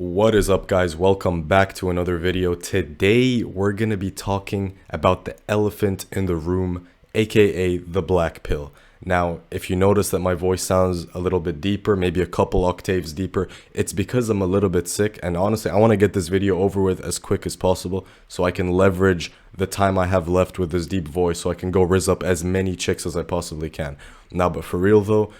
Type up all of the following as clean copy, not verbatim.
What is up, guys? Welcome back to another video. Today we're going to be talking about the elephant in the room, aka the black pill. Now, if you notice that my voice sounds a little bit deeper, maybe a couple octaves deeper, it's because I'm a little bit sick, and honestly I want to get this video over with as quick as possible so I can leverage the time I have left with this deep voice so I can go rizz up as many chicks as I possibly can. Now, but for real though,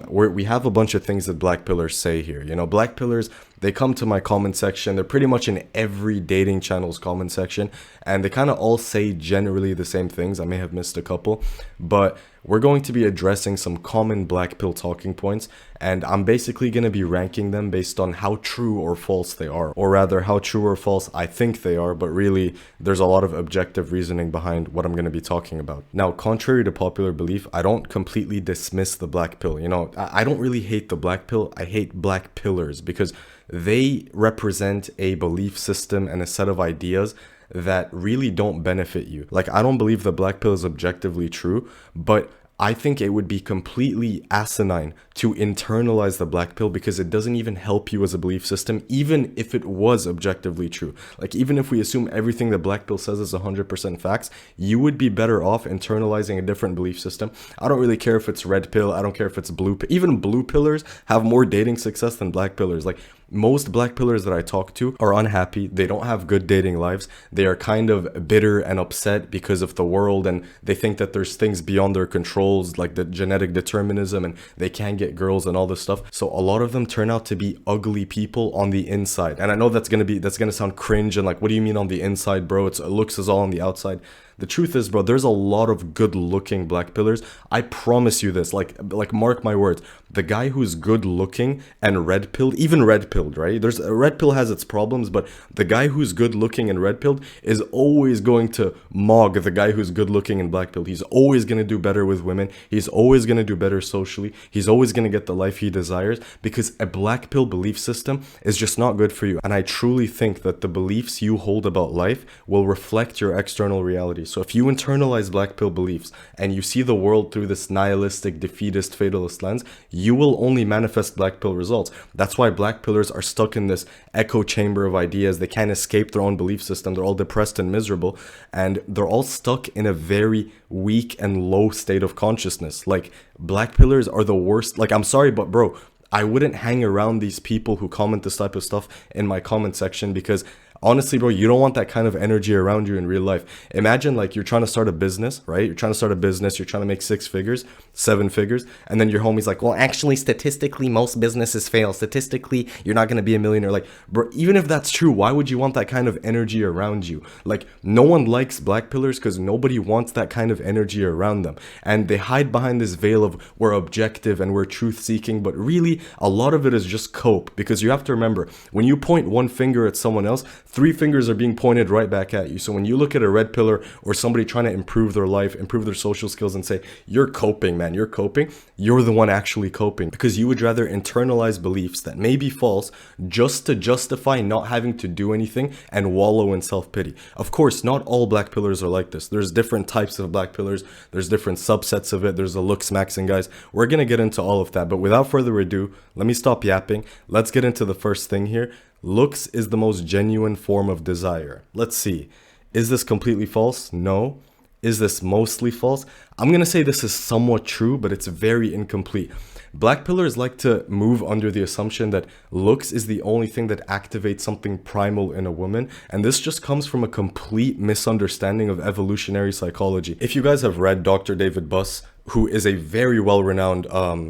we have a bunch of things that black pillars say here. You know, black pillars, they come to my comment section. They're pretty much in every dating channel's comment section, and they kind of all say generally the same things. I may have missed a couple, but we're going to be addressing some common black pill talking points, and I'm basically going to be ranking them based on how true or false they are, or rather how true or false I think they are, but really there's a lot of objective reasoning behind what I'm going to be talking about. Now, contrary to popular belief, I don't completely dismiss the black pill. You know, I don't really hate the black pill. I hate black pillars because they represent a belief system and a set of ideas that really don't benefit you. Like, I don't believe the black pill is objectively true, but I think it would be completely asinine to internalize the black pill because it doesn't even help you as a belief system, even if it was objectively true. Like, even if we assume everything the black pill says is 100% facts, you would be better off internalizing a different belief system. I don't really care if it's red pill. I don't care if it's blue pill. Even blue pillars have more dating success than black pillars. Like, most black pillars that I talk to are unhappy. They don't have good dating lives. They are kind of bitter and upset because of the world, and they think that there's things beyond their controls, like the genetic determinism, and they can't get girls and all this stuff. So a lot of them turn out to be ugly people on the inside. And I know that's gonna sound cringe and like, what do you mean on the inside, bro? It looks is all on the outside. The truth is, bro, there's a lot of good looking black pillars. I promise you this, like mark my words. The guy who's good looking and red pilled, even red pilled, right? There's a red pill has its problems, but the guy who's good looking and red pilled is always going to mog the guy who's good looking and black pilled. He's always going to do better with women. He's always going to do better socially. He's always going to get the life he desires because a black pill belief system is just not good for you. And I truly think that the beliefs you hold about life will reflect your external reality. So if you internalize black pill beliefs and you see the world through this nihilistic, defeatist, fatalist lens, you will only manifest black pill results. That's why black pillars are stuck in this echo chamber of ideas. They can't escape their own belief system. They're all depressed and miserable, and they're all stuck in a very weak and low state of consciousness. Like, black pillars are the worst. Like, I'm sorry, but bro, I wouldn't hang around these people who comment this type of stuff in my comment section because honestly, bro, you don't want that kind of energy around you in real life. Imagine like you're trying to start a business, right? You're trying to start a business, you're trying to make 6 figures, 7 figures, and then your homie's like, well, actually, statistically, most businesses fail. Statistically, you're not going to be a millionaire. Like, bro, even if that's true, why would you want that kind of energy around you? Like, no one likes black pillars because nobody wants that kind of energy around them. And they hide behind this veil of we're objective and we're truth seeking, but really, a lot of it is just cope, because you have to remember, when you point one finger at someone else, 3 fingers are being pointed right back at you. So when you look at a red pillar or somebody trying to improve their life, improve their social skills, and say, you're coping, man, you're coping, you're the one actually coping, because you would rather internalize beliefs that may be false just to justify not having to do anything and wallow in self-pity. Of course, not all black pillars are like this. There's different types of black pillars. There's different subsets of it. There's the looks maxing guys. We're going to get into all of that. But without further ado, let me stop yapping. Let's get into the first thing here. Looks is the most genuine form of desire. Let's see. Is this completely false? No. Is this mostly false? I'm going to say this is somewhat true, but it's very incomplete. Black pillars like to move under the assumption that looks is the only thing that activates something primal in a woman, and this just comes from a complete misunderstanding of evolutionary psychology. If you guys have read Dr. David Buss, who is a very well-renowned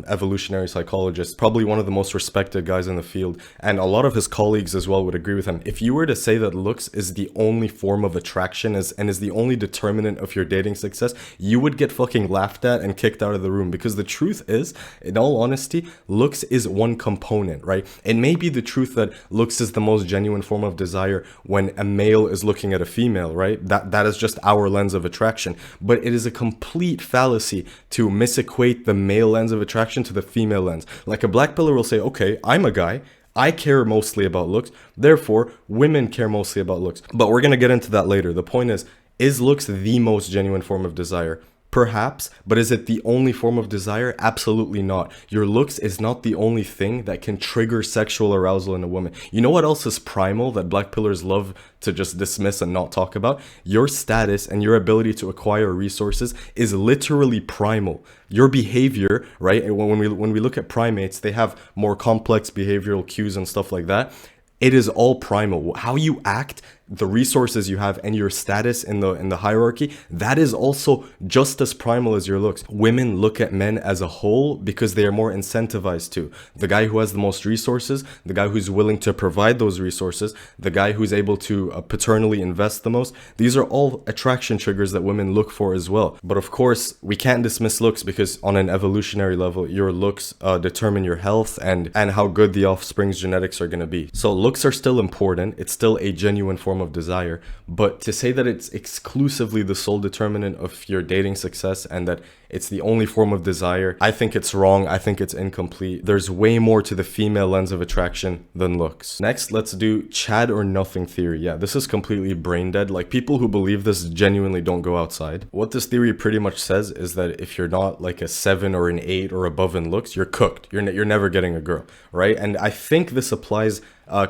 evolutionary psychologist, probably one of the most respected guys in the field, and a lot of his colleagues as well would agree with him. If you were to say that looks is the only form of attraction and is the only determinant of your dating success, you would get fucking laughed at and kicked out of the room, because the truth is, in all honesty, looks is one component, right? It may be the truth that looks is the most genuine form of desire when a male is looking at a female, right? That is just our lens of attraction, but it is a complete fallacy to misequate the male lens of attraction to the female lens. Like, a black pillar will say, okay, I'm a guy, I care mostly about looks, therefore women care mostly about looks. But we're going to get into that later. The point is looks the most genuine form of desire? Perhaps, but is it the only form of desire? Absolutely not. Your looks is not the only thing that can trigger sexual arousal in a woman. You know what else is primal that black pillars love to just dismiss and not talk about? Your status and your ability to acquire resources is literally primal. Your behavior, right? And when we look at primates, they have more complex behavioral cues and stuff like that. It is all primal. How you act, the resources you have, and your status in the hierarchy, that is also just as primal as your looks. Women look at men as a whole because they are more incentivized to. The guy who has the most resources, the guy who's willing to provide those resources, the guy who's able to paternally invest the most. These are all attraction triggers that women look for as well. But of course, we can't dismiss looks because on an evolutionary level, your looks determine your health and how good the offspring's genetics are going to be. So looks are still important. It's still a genuine form of desire, but to say that it's exclusively the sole determinant of your dating success and that it's the only form of desire, I think it's wrong. I think it's incomplete. There's way more to the female lens of attraction than looks. Next, let's do Chad or nothing theory. Yeah, this is completely brain dead. Like, people who believe this genuinely don't go outside. What this theory pretty much says is that if you're not like a 7 or an 8 or above in looks, you're cooked. You're never getting a girl, right? And I think this applies,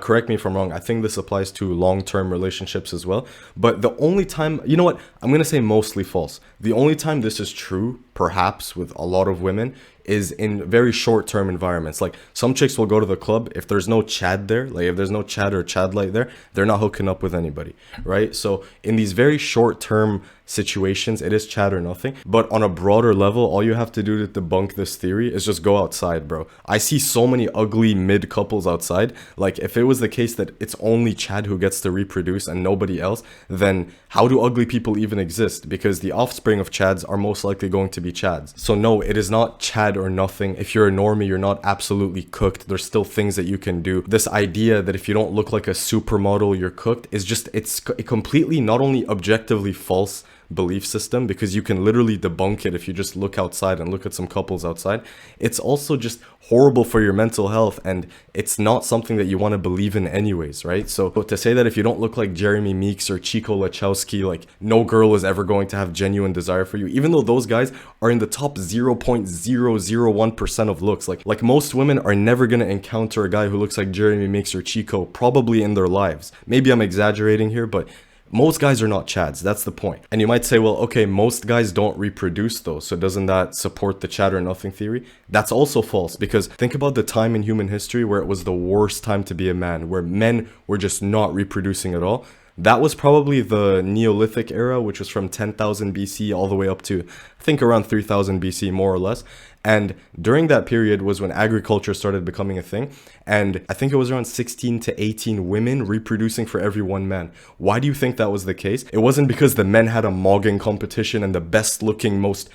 correct me if I'm wrong, I think this applies to long-term relationships as well. But the only time, you know what, I'm going to say mostly false. The only time this is true, perhaps with a lot of women, is in very short-term environments. Like, some chicks will go to the club. If there's no Chad there, like if there's no Chad or Chad light there, they're not hooking up with anybody, right? So in these very short-term situations, it is Chad or nothing. But on a broader level, all you have to do to debunk this theory is just go outside, bro. I see so many ugly mid couples outside. Like, if it was the case that it's only Chad who gets to reproduce and nobody else, then how do ugly people even exist? Because the offspring of Chads are most likely going to be Chads. So no, it is not Chad or nothing. If you're a normie, you're not absolutely cooked. There's still things that you can do. This idea that if you don't look like a supermodel, you're cooked is just, it's completely not only objectively false belief system, because you can literally debunk it if you just look outside and look at some couples outside. It's also just horrible for your mental health, and it's not something that you want to believe in anyways, right? So to say that if you don't look like Jeremy Meeks or Chico Lachowski, like no girl is ever going to have genuine desire for you, even though those guys are in the top 0.001% of looks. Like most women are never going to encounter a guy who looks like Jeremy Meeks or Chico probably in their lives. Maybe I'm exaggerating here, but most guys are not Chads. That's the point. And you might say, well, okay, most guys don't reproduce though, so doesn't that support the Chad or nothing theory? That's also false, because think about the time in human history where it was the worst time to be a man, where men were just not reproducing at all. That was probably the Neolithic era, which was from 10,000 BC all the way up to, I think, around 3000 BC, more or less. And during that period was when agriculture started becoming a thing. And I think it was around 16 to 18 women reproducing for every one man. Why do you think that was the case? It wasn't because the men had a mogging competition and the best looking, most,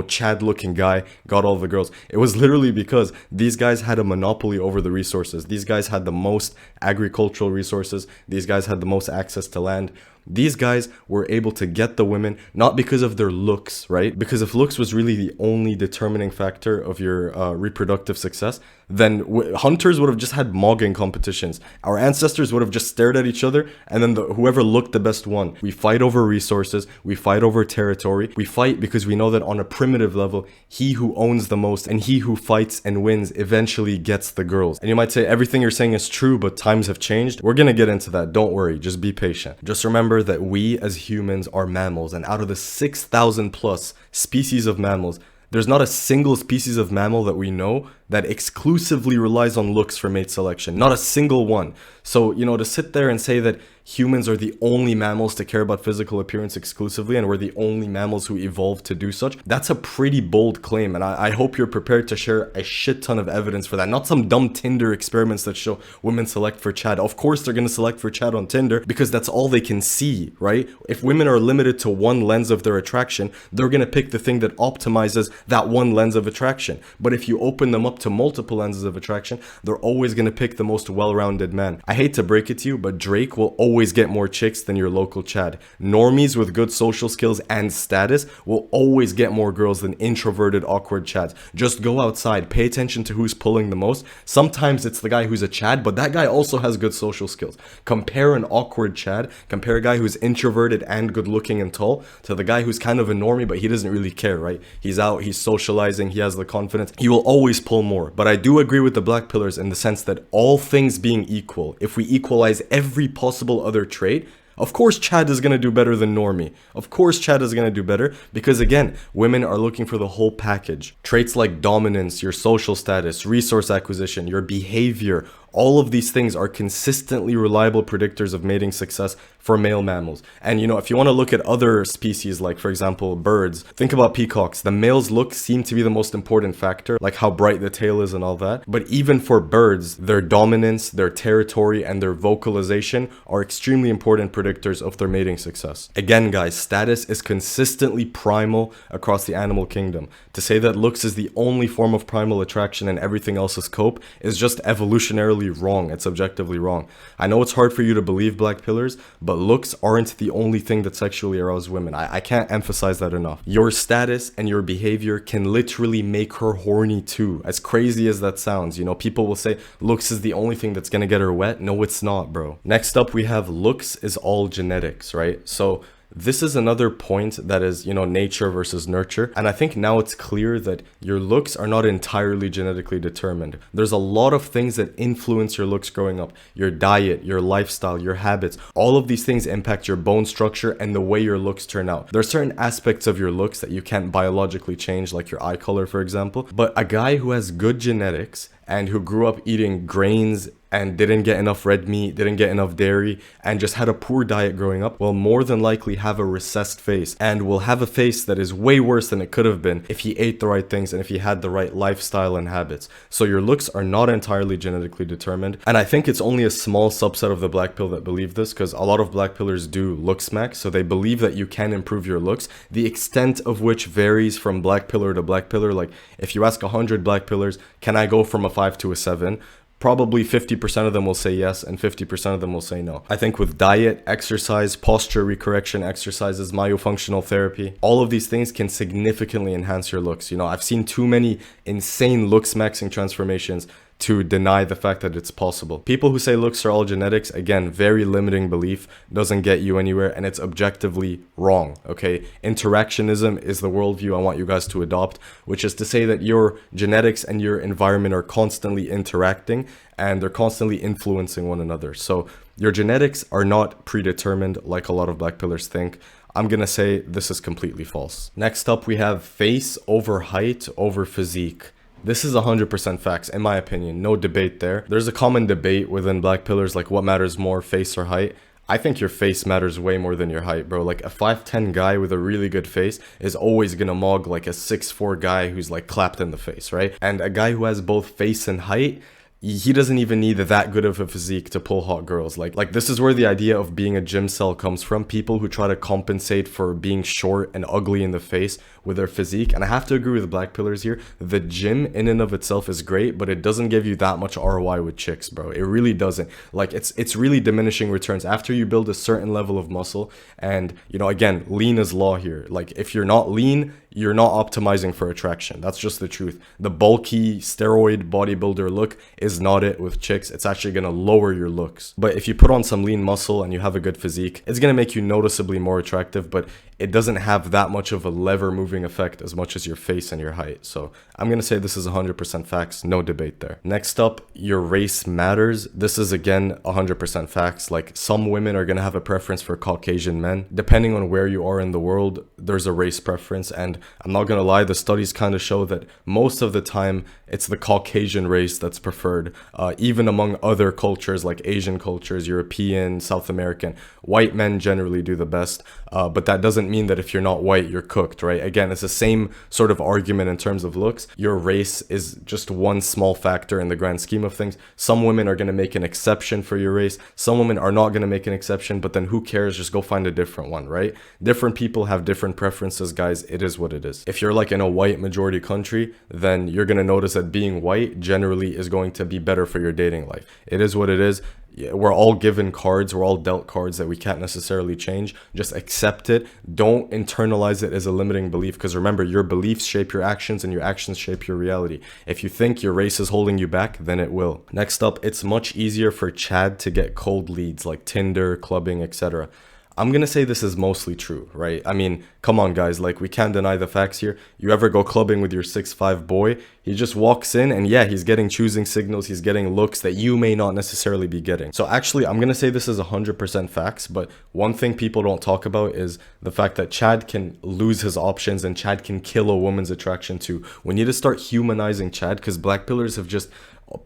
Chad looking guy got all the girls. It was literally because these guys had a monopoly over the resources. These guys had the most agricultural resources. These guys had the most access to land. These guys were able to get the women, not because of their looks, right? Because if looks was really the only determining factor of your reproductive success, then hunters would have just had mogging competitions. Our ancestors would have just stared at each other, and then whoever looked the best won. We fight over resources. We fight over territory. We fight because we know that on a primitive level, he who owns the most and he who fights and wins eventually gets the girls. And you might say, everything you're saying is true, but times have changed. We're going to get into that. Don't worry. Just be patient. Just remember that we as humans are mammals, and out of the 6,000 plus species of mammals, there's not a single species of mammal that we know that exclusively relies on looks for mate selection. Not a single one. So, to sit there and say that humans are the only mammals to care about physical appearance exclusively, and we're the only mammals who evolved to do such, that's a pretty bold claim, and I hope you're prepared to share a shit ton of evidence for that. Not some dumb Tinder experiments that show women select for Chad. Of course they're going to select for Chad on Tinder because that's all they can see, right? If women are limited to one lens of their attraction, they're going to pick the thing that optimizes that one lens of attraction. But if you open them up to multiple lenses of attraction, they're always going to pick the most well-rounded man. I hate to break it to you, but Drake will always always get more chicks than your local Chad. Normies with good social skills and status will always get more girls than introverted, awkward Chads. Just go outside, pay attention to who's pulling the most. Sometimes it's the guy who's a Chad, but that guy also has good social skills. Compare an awkward Chad, compare a guy who's introverted and good looking and tall to the guy who's kind of a normie, but he doesn't really care, right? He's out, he's socializing, he has the confidence. He will always pull more. But I do agree with the black pillars in the sense that all things being equal, if we equalize every possible other trait, of course Chad is going to do better than normie. Of course Chad is going to do better because, again, women are looking for the whole package. Traits like dominance, your social status, resource acquisition, your behavior, all of these things are consistently reliable predictors of mating success for male mammals. And if you want to look at other species, like for example birds, think about peacocks. The male's looks seem to be the most important factor, like how bright the tail is and all that. But even for birds, their dominance, their territory, and their vocalization are extremely important predictors of their mating success. Again, guys, status is consistently primal across the animal kingdom. To say that looks is the only form of primal attraction and everything else is cope is just evolutionarily wrong. It's objectively wrong. I know it's hard for you to believe, black pillars, but looks aren't the only thing that sexually arouse women. I can't emphasize that enough. Your status and your behavior can literally make her horny too. As crazy as that sounds, people will say looks is the only thing that's gonna get her wet. No, it's not, bro. Next up, we have looks is all genetics, right? So this is another point that is, nature versus nurture. And I think now it's clear that your looks are not entirely genetically determined. There's a lot of things that influence your looks growing up. Your diet, your lifestyle, your habits. All of these things impact your bone structure and the way your looks turn out. There are certain aspects of your looks that you can't biologically change, like your eye color, for example. But a guy who has good genetics and who grew up eating grains and didn't get enough red meat, didn't get enough dairy, and just had a poor diet growing up, will more than likely have a recessed face and will have a face that is way worse than it could have been if he ate the right things and if he had the right lifestyle and habits. So your looks are not entirely genetically determined. And I think it's only a small subset of the black pill that believe this, because a lot of black pillars do look smack. So they believe that you can improve your looks, the extent of which varies from black pillar to black pillar. Like if you ask 100 black pillars, can I go from a 5 to a 7? Probably 50% of them will say yes and 50% of them will say no. I think with diet, exercise, posture recorrection exercises, myofunctional therapy, all of these things can significantly enhance your looks. I've seen too many insane looks maxing transformations to deny the fact that it's possible. People who say looks are all genetics, again, very limiting belief, doesn't get you anywhere, and it's objectively wrong, okay? Interactionism is the worldview I want you guys to adopt, which is to say that your genetics and your environment are constantly interacting and they're constantly influencing one another. So your genetics are not predetermined like a lot of black pillars think. I'm gonna say this is completely false. Next up, we have face over height over physique. This is 100% facts, in my opinion. No debate there. There's a common debate within black pillars, like what matters more, face or height. I think your face matters way more than your height, bro. Like a 5'10" guy with a really good face is always gonna mog like a 6'4" guy who's like clapped in the face, right? And a guy who has both face and height, he doesn't even need that good of a physique to pull hot girls. Like this is where the idea of being a gym cell comes from. People who try to compensate for being short and ugly in the face with their physique. And I have to agree with the black pillars here. The gym in and of itself is great, but it doesn't give you that much ROI with chicks, bro. It really doesn't. Like it's really diminishing returns after you build a certain level of muscle. And again, lean is law here. Like if you're not lean, you're not optimizing for attraction. That's just the truth. The bulky steroid bodybuilder look is not it with chicks. It's actually going to lower your looks. But if you put on some lean muscle and you have a good physique, it's going to make you noticeably more attractive, but it doesn't have that much of a lever moving effect as much as your face and your height. So I'm going to say this is 100% facts. No debate there. Next up, your race matters. This is again 100% facts. Like some women are going to have a preference for Caucasian men. Depending on where you are in the world, there's a race preference. And I'm not going to lie, the studies kind of show that most of the time it's the Caucasian race that's preferred, even among other cultures like Asian cultures, European, South American. White men generally do the best, but that doesn't mean that if you're not white, you're cooked, right? Again, it's the same sort of argument in terms of looks. Your race is just one small factor in the grand scheme of things. Some women are going to make an exception for your race. Some women are not going to make an exception, but then who cares? Just go find a different one, right? Different people have different preferences, guys. It is what what it is. If you're like in a white majority country, then you're going to notice that being white generally is going to be better for your dating life. It is what it is. We're all given cards, we're all dealt cards that we can't necessarily change. Just accept it. Don't internalize it as a limiting belief, because remember, your beliefs shape your actions and your actions shape your reality. If you think your race is holding you back, then it will. Next up, it's much easier for Chad to get cold leads like Tinder, clubbing, etc. I'm gonna say this is mostly true, right? I mean, come on guys, like we can't deny the facts here. You ever go clubbing with your 6'5" boy? He just walks in and yeah, he's getting choosing signals, he's getting looks that you may not necessarily be getting. So actually, I'm gonna say this is 100% facts, but one thing people don't talk about is the fact that Chad can lose his options and Chad can kill a woman's attraction too. We need to start humanizing Chad, because black pillars have just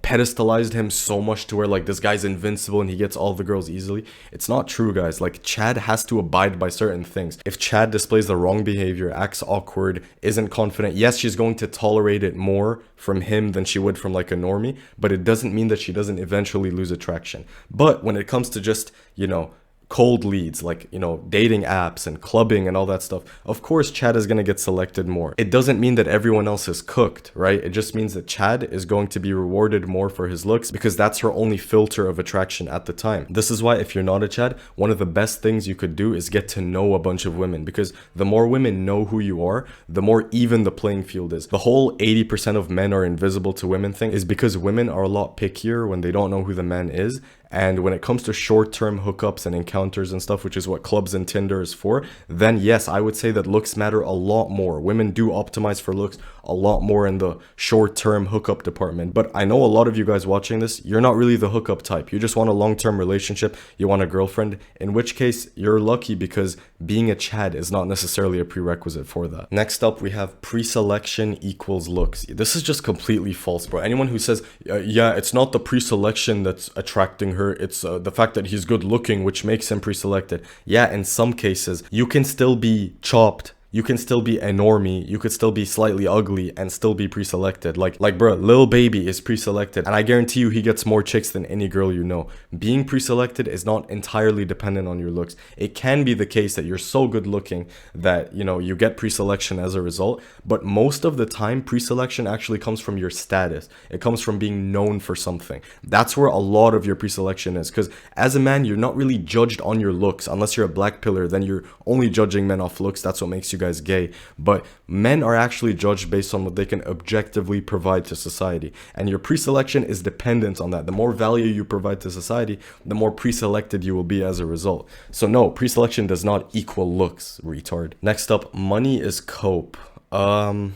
pedestalized him so much to where like this guy's invincible and he gets all the girls easily. It's not true, guys. Like, Chad has to abide by certain things. If Chad displays the wrong behavior, acts awkward, isn't confident, yes, she's going to tolerate it more from him than she would from like a normie, but it doesn't mean that she doesn't eventually lose attraction. But when it comes to just, you know, cold leads, like, you know, dating apps and clubbing and all that stuff, of course Chad is going to get selected more. It doesn't mean that everyone else is cooked, right? It just means that Chad is going to be rewarded more for his looks, because that's her only filter of attraction at the time. This is why if you're not a Chad, one of the best things you could do is get to know a bunch of women, because the more women know who you are, the more even the playing field is. The whole 80% of men are invisible to women thing is because women are a lot pickier when they don't know who the man is. And when it comes to short-term hookups and encounters and stuff, which is what clubs and Tinder is for, then yes, I would say that looks matter a lot more. Women do optimize for looks a lot more in the short-term hookup department. But I know a lot of you guys watching this, you're not really the hookup type. You just want a long-term relationship. You want a girlfriend, in which case you're lucky, because being a Chad is not necessarily a prerequisite for that. Next up, we have pre-selection equals looks. This is just completely false, bro. Anyone who says, yeah, it's not the pre-selection that's attracting her, it's the fact that he's good looking which makes him pre-selected. Yeah, in some cases you can still be chopped, you can still be a normie, you could still be slightly ugly and still be pre-selected. Like bro, Lil Baby is pre-selected, and I guarantee you he gets more chicks than any girl you know. Being pre-selected is not entirely dependent on your looks. It can be the case that you're so good looking that, you know, you get pre-selection as a result, but most of the time pre-selection actually comes from your status. It comes from being known for something. That's where a lot of your pre-selection is, because as a man, you're not really judged on your looks. Unless you're a black pillar, then you're only judging men off looks. That's what makes you guys gay. But men are actually judged based on what they can objectively provide to society, and your pre-selection is dependent on that. The more value you provide to society, the more pre-selected you will be as a result. So no, pre-selection does not equal looks, retard. Next up, money is cope. You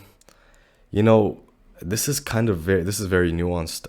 know, this is very nuanced.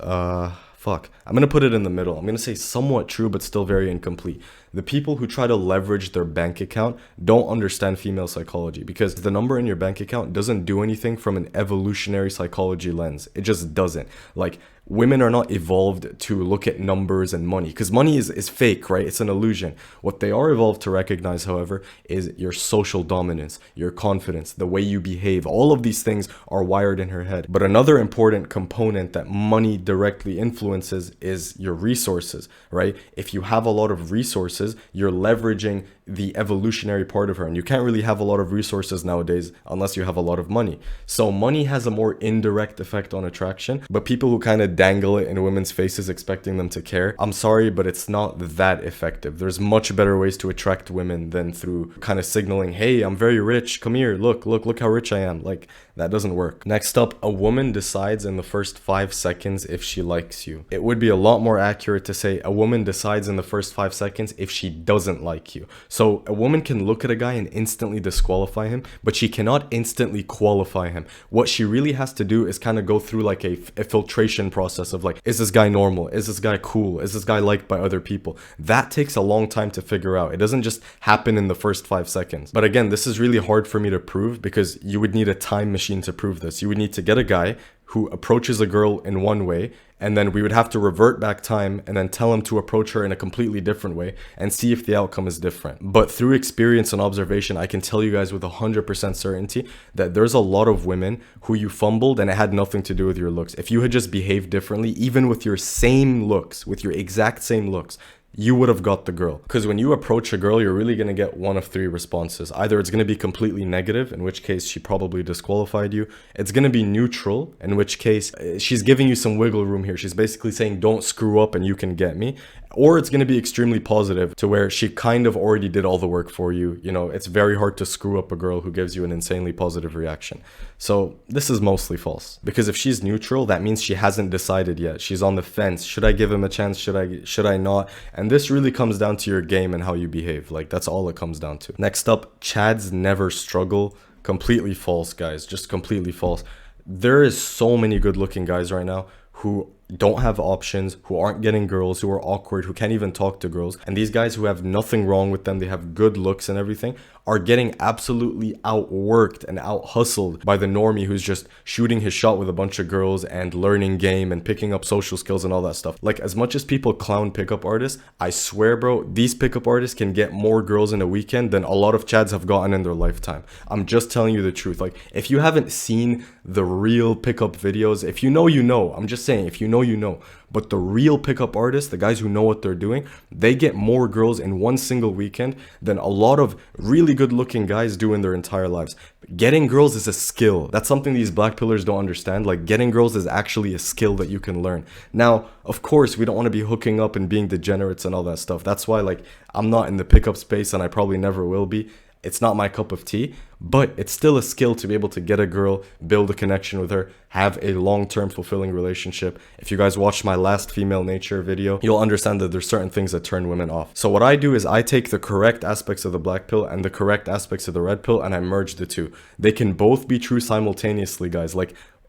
Fuck. I'm gonna put it in the middle. I'm gonna say somewhat true, but still very incomplete. The people who try to leverage their bank account don't understand female psychology, because the number in your bank account doesn't do anything from an evolutionary psychology lens. It just doesn't. Like, women are not evolved to look at numbers and money, because money is fake, right? It's an illusion. What they are evolved to recognize, however, is your social dominance, your confidence, the way you behave. All of these things are wired in her head. But another important component that money directly influences is your resources, right? If you have a lot of resources, you're leveraging the evolutionary part of her, and you can't really have a lot of resources nowadays unless you have a lot of money. So money has a more indirect effect on attraction, but people who kind of dangle it in women's faces expecting them to care, I'm sorry, but it's not that effective. There's much better ways to attract women than through kind of signaling, hey, I'm very rich, come here, look how rich I am. Like, that doesn't work. Next up, a woman decides in the first 5 seconds if she likes you. It would be a lot more accurate to say a woman decides in the first 5 seconds if she doesn't like you. So a woman can look at a guy and instantly disqualify him, but she cannot instantly qualify him. What she really has to do is kind of go through like a filtration process of like, is this guy normal? Is this guy cool? Is this guy liked by other people? That takes a long time to figure out. It doesn't just happen in the first 5 seconds. But again, this is really hard for me to prove, because you would need a time machine to prove this. You would need to get a guy who approaches a girl in one way, and then we would have to revert back time and then tell him to approach her in a completely different way and see if the outcome is different. But through experience and observation, I can tell you guys with 100% certainty that there's a lot of women who you fumbled and it had nothing to do with your looks. If you had just behaved differently, even with your same looks, with your exact same looks, you would have got the girl. Because when you approach a girl, you're really going to get one of three responses. Either it's going to be completely negative, in which case she probably disqualified you. It's going to be neutral, in which case she's giving you some wiggle room here. She's basically saying, don't screw up and you can get me. Or it's going to be extremely positive, to where she kind of already did all the work for you. You know, it's very hard to screw up a girl who gives you an insanely positive reaction. So this is mostly false, because if she's neutral, that means she hasn't decided yet. She's on the fence. Should I give him a chance? Should I not? And this really comes down to your game and how you behave. Like, that's all it comes down to. Next up, Chads never struggle. Completely false, guys. Just completely false. There is so many good looking guys right now who don't have options, who aren't getting girls, who are awkward, who can't even talk to girls. And these guys who have nothing wrong with them, they have good looks and everything, are getting absolutely outworked and out hustled by the normie who's just shooting his shot with a bunch of girls and learning game and picking up social skills and all that stuff. Like, as much as people clown pickup artists, I swear, bro, these pickup artists can get more girls in a weekend than a lot of Chads have gotten in their lifetime. I'm just telling you the truth. Like, if you haven't seen the real pickup videos, if you know, you know. I'm just saying, if you know, you know. But the real pickup artists, the guys who know what they're doing, they get more girls in one single weekend than a lot of really good looking guys do in their entire lives. Getting girls is a skill. That's something these black pillars don't understand. Like, getting girls is actually a skill that you can learn. Now, of course, we don't want to be hooking up and being degenerates and all that stuff. That's why, like, I'm not in the pickup space, and I probably never will be. It's not my cup of tea, but it's still a skill to be able to get a girl, build a connection with her, have a long-term fulfilling relationship. If you guys watched my last female nature video, you'll understand that there's certain things that turn women off. So what I do is I take the correct aspects of the black pill and the correct aspects of the red pill, and I merge the two. They can both be true simultaneously, guys.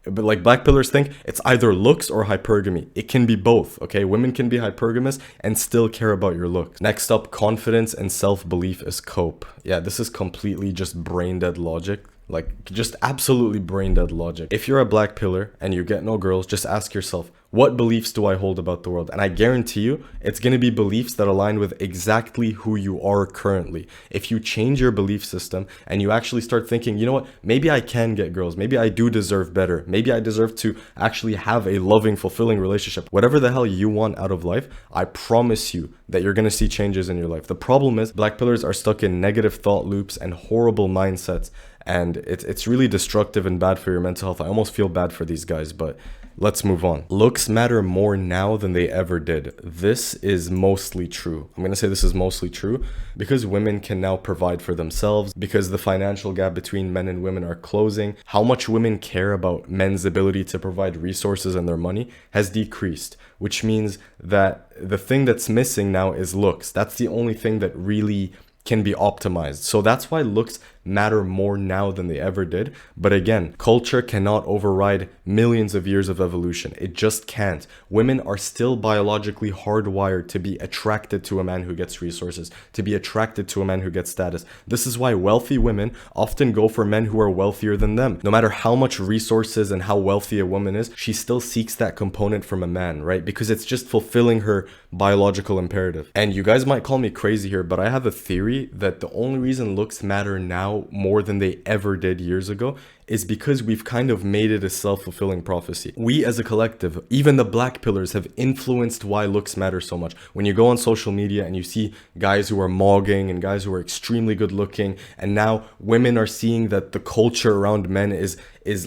But like black pillars think it's either looks or hypergamy. It can be both, okay? Women can be hypergamous and still care about your looks. Next up, confidence and self-belief as cope. Yeah, this is completely just brain dead logic. Like, just absolutely brain dead logic. If you're a black pillar and you get no girls, just ask yourself, what beliefs do I hold about the world? And I guarantee you, it's going to be beliefs that align with exactly who you are currently. If you change your belief system and you actually start thinking, you know what, maybe I can get girls. Maybe I do deserve better. Maybe I deserve to actually have a loving, fulfilling relationship. Whatever the hell you want out of life, I promise you that you're going to see changes in your life. The problem is black pillars are stuck in negative thought loops and horrible mindsets. And it's really destructive and bad for your mental health. I almost feel bad for these guys, but let's move on. Looks matter more now than they ever did. This is mostly true. I'm going to say this is mostly true because women can now provide for themselves, because the financial gap between men and women are closing. How much women care about men's ability to provide resources and their money has decreased, which means that the thing that's missing now is looks. That's the only thing that really can be optimized. So that's why looks matter more now than they ever did. But again, culture cannot override millions of years of evolution. It just can't. Women are still biologically hardwired to be attracted to a man who gets resources, to be attracted to a man who gets status. This is why wealthy women often go for men who are wealthier than them. No matter how much resources and how wealthy a woman is, she still seeks that component from a man, right? Because it's just fulfilling her biological imperative. And you guys might call me crazy here, but I have a theory that the only reason looks matter now more than they ever did years ago is because we've kind of made it a self-fulfilling prophecy. We as a collective, even the black pillars, have influenced why looks matter so much. When you go on social media and you see guys who are mogging and guys who are extremely good looking, and now women are seeing that the culture around men is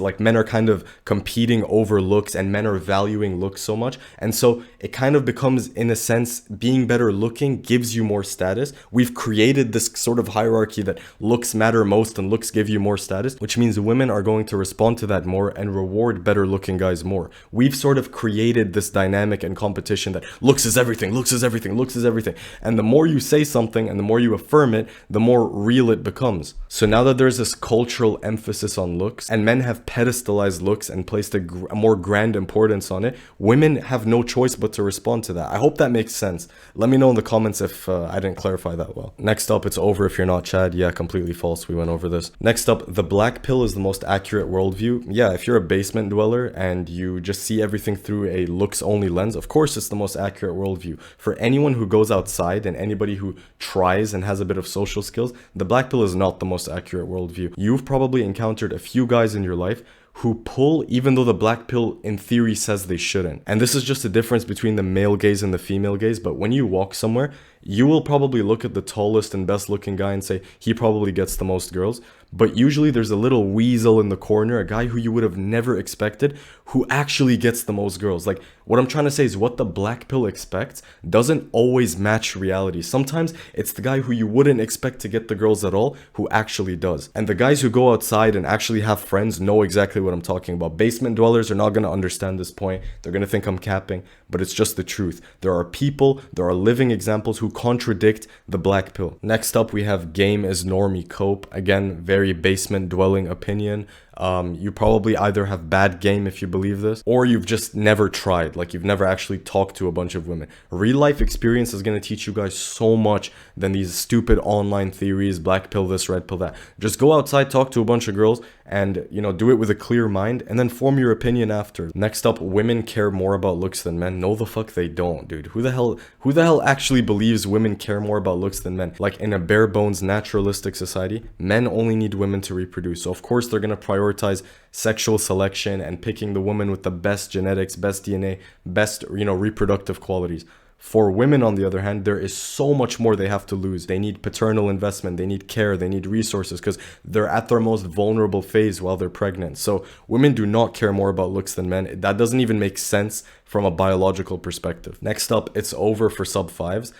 like men are kind of competing over looks and men are valuing looks so much. And so it kind of becomes, in a sense, being better looking gives you more status. We've created this sort of hierarchy that looks matter most and looks give you more status, which means women are going to respond to that more and reward better looking guys more. We've sort of created this dynamic and competition that looks is everything, looks is everything, looks is everything. And the more you say something and the more you affirm it, the more real it becomes. So now that there's this cultural emphasis on looks and men have pedestalized looks and placed a more grand importance on it, women have no choice but to respond to that. I hope that makes sense. Let me know in the comments if I didn't clarify that well. Next up, it's over if you're not Chad. Yeah, completely false. We went over this. Next up, the black pill is the most accurate worldview. Yeah, if you're a basement dweller and you just see everything through a looks only lens, of course it's the most accurate worldview. For anyone who goes outside and anybody who tries and has a bit of social skills, the black pill is not the most accurate worldview. You've probably encountered a few guys in your life who pull even though the black pill in theory says they shouldn't. And this is just a difference between the male gaze and the female gaze. But when you walk somewhere, you will probably look at the tallest and best looking guy and say he probably gets the most girls. But usually there's a little weasel in the corner, a guy who you would have never expected, who actually gets the most girls. Like, what I'm trying to say is what the black pill expects doesn't always match reality. Sometimes it's the guy who you wouldn't expect to get the girls at all who actually does. And the guys who go outside and actually have friends know exactly what I'm talking about. Basement dwellers are not going to understand this point. They're going to think I'm capping, but it's just the truth. There are people, there are living examples who contradict the black pill. Next up, we have game is normie cope. Again, very basement dwelling opinion. You probably either have bad game if you believe this, or you've just never tried, like you've never actually talked to a bunch of women. Real life experience is going to teach you guys so much than these stupid online theories, black pill this, red pill that. Just go outside, talk to a bunch of girls, and do it with a clear mind, and then form your opinion after. Next up, women care more about looks than men. No, the fuck they don't, dude. Who the hell actually believes women care more about looks than men? Like, in a bare bones naturalistic society, men only need women to reproduce. So of course they're gonna prioritize sexual selection and picking the woman with the best genetics, best DNA, best reproductive qualities. For women, on the other hand, there is so much more they have to lose. They need paternal investment, they need care, they need resources, because they're at their most vulnerable phase while they're pregnant. So women do not care more about looks than men. That doesn't even make sense from a biological perspective. Next up, it's over for sub fives.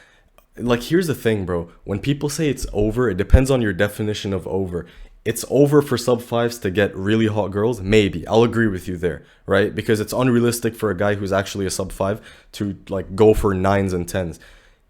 Like, here's the thing, bro. When people say it's over, it depends on your definition of over. It's over for sub fives to get really hot girls. Maybe. I'll agree with you there, right? Because it's unrealistic for a guy who's actually a sub five to like go for 9s and 10s.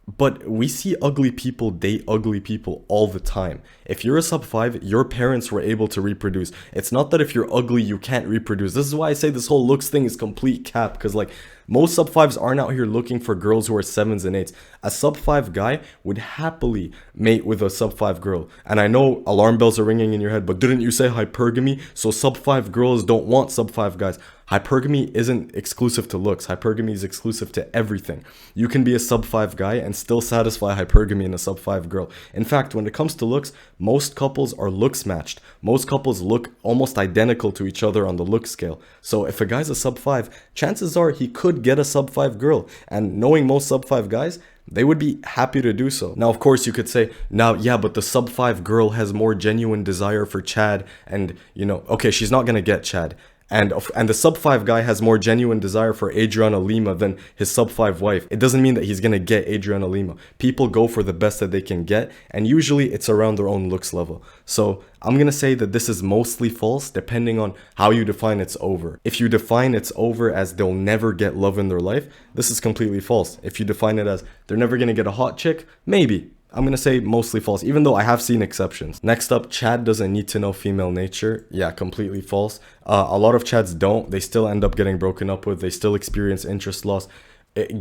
But we see ugly people date ugly people all the time. If you're a sub 5, your parents were able to reproduce. It's not that if you're ugly, you can't reproduce. This is why I say this whole looks thing is complete cap. Because like, most sub 5s aren't out here looking for girls who are 7s and 8s. A sub 5 guy would happily mate with a sub 5 girl. And I know alarm bells are ringing in your head, but didn't you say hypergamy? So sub 5 girls don't want sub 5 guys. Hypergamy isn't exclusive to looks. Hypergamy is exclusive to everything. You can be a sub 5 guy and still satisfy hypergamy in a sub 5 girl. In fact, when it comes to looks, most couples are looks matched. Most couples look almost identical to each other on the look scale. So if a guy's a sub 5, chances are he could get a sub 5 girl. And knowing most sub 5 guys, they would be happy to do so. Now, of course, you could say, now, yeah, but the sub 5 girl has more genuine desire for Chad. And, okay, she's not going to get Chad. And the sub 5 guy has more genuine desire for Adriana Lima than his sub 5 wife. It doesn't mean that he's gonna get Adriana Lima. People go for the best that they can get, and usually it's around their own looks level. So I'm gonna say that this is mostly false, depending on how you define it's over. If you define it's over as they'll never get love in their life, this is completely false. If you define it as they're never gonna get a hot chick, maybe. I'm going to say mostly false, even though I have seen exceptions. Next up, Chad doesn't need to know female nature. Yeah, completely false. A lot of Chads don't. They still end up getting broken up with. They still experience interest loss.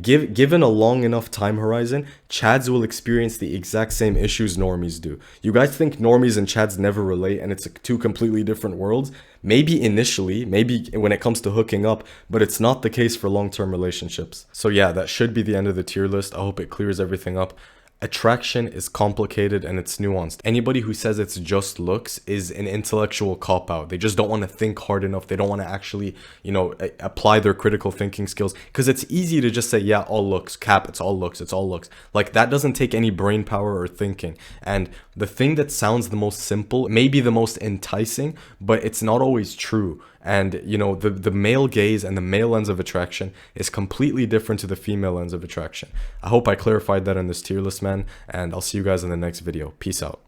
Given a long enough time horizon, Chads will experience the exact same issues normies do. You guys think normies and Chads never relate and it's two completely different worlds? Maybe initially, maybe when it comes to hooking up, but it's not the case for long-term relationships. So yeah, that should be the end of the tier list. I hope it clears everything up. Attraction is complicated and it's nuanced. Anybody who says it's just looks is an intellectual cop-out. They just don't want to think hard enough. They don't want to actually, apply their critical thinking skills. Because it's easy to just say, yeah, all looks, cap, it's all looks, it's all looks. Like, that doesn't take any brain power or thinking. And the thing that sounds the most simple may be the most enticing, but it's not always true. And, the male gaze and the male lens of attraction is completely different to the female lens of attraction. I hope I clarified that in this tier list, man, and I'll see you guys in the next video. Peace out.